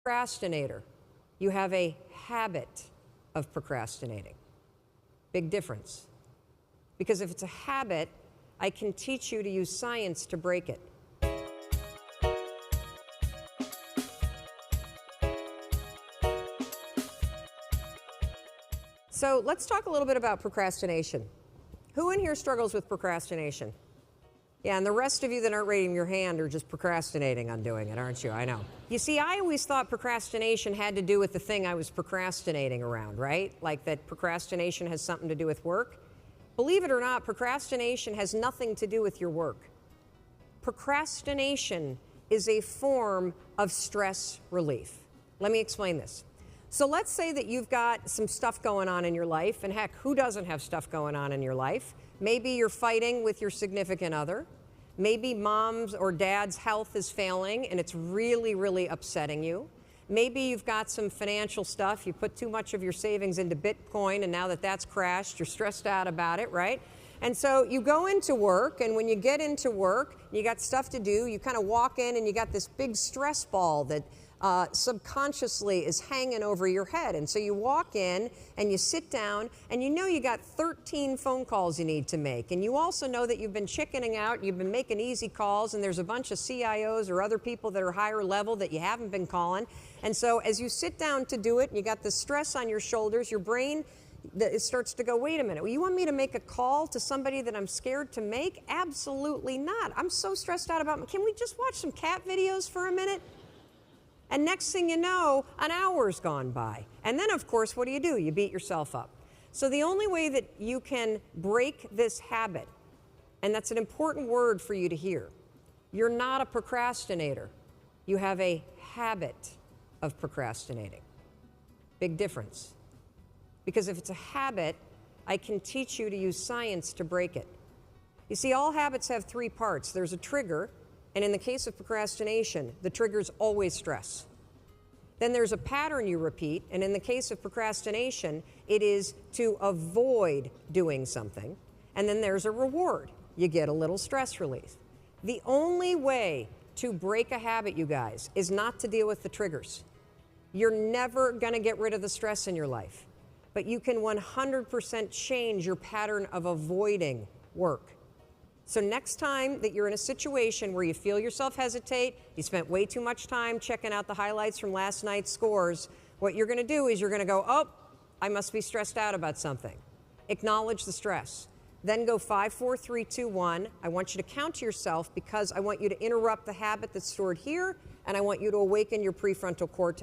Procrastinator. You have a habit of procrastinating. Big difference. Because if it's a habit, I can teach you to use science to break it. So let's talk a little bit about procrastination. Who in here struggles with procrastination? Yeah, and the rest of you that aren't raising your hand are just procrastinating on doing it, aren't you? I know. You see, I always thought procrastination had to do with the thing I was procrastinating around, right? Like that procrastination has something to do with work. Believe it or not, procrastination has nothing to do with your work. Procrastination is a form of stress relief. Let me explain this. So let's say that you've got some stuff going on in your life, and heck, who doesn't have stuff going on in your life? Maybe you're fighting with your significant other. Maybe mom's or dad's health is failing and it's really, really upsetting you. Maybe you've got some financial stuff. You put too much of your savings into Bitcoin, and now that that's crashed, you're stressed out about it, right? And so you go into work, and when you get into work, you got stuff to do, you kind of walk in and you got this big stress ball that subconsciously is hanging over your head. And so you walk in and you sit down and you know you got 13 phone calls you need to make. And you also know that you've been chickening out, you've been making easy calls, and there's a bunch of CIOs or other people that are higher level that you haven't been calling. And so as you sit down to do it and you got the stress on your shoulders, your brain it starts to go, wait a minute, well, you want me to make a call to somebody that I'm scared to make? Absolutely not. I'm so stressed out about, can we just watch some cat videos for a minute? And next thing you know, an hour's gone by. And then, of course, what do? You beat yourself up. So the only way that you can break this habit, and that's an important word for you to hear, you're not a procrastinator. You have a habit of procrastinating. Big difference. Because if it's a habit, I can teach you to use science to break it. You see, all habits have three parts. There's a trigger. And in the case of procrastination, the trigger's always stress. Then there's a pattern you repeat, and in the case of procrastination, it is to avoid doing something. And then there's a reward. You get a little stress relief. The only way to break a habit, you guys, is not to deal with the triggers. You're never going to get rid of the stress in your life, but you can 100% change your pattern of avoiding work. So next time that you're in a situation where you feel yourself hesitate, you spent way too much time checking out the highlights from last night's scores, what you're going to do is you're going to go, oh, I must be stressed out about something. Acknowledge the stress. Then go 5, 4, 3, 2, 1. I want you to count to yourself because I want you to interrupt the habit that's stored here, and I want you to awaken your prefrontal cortex.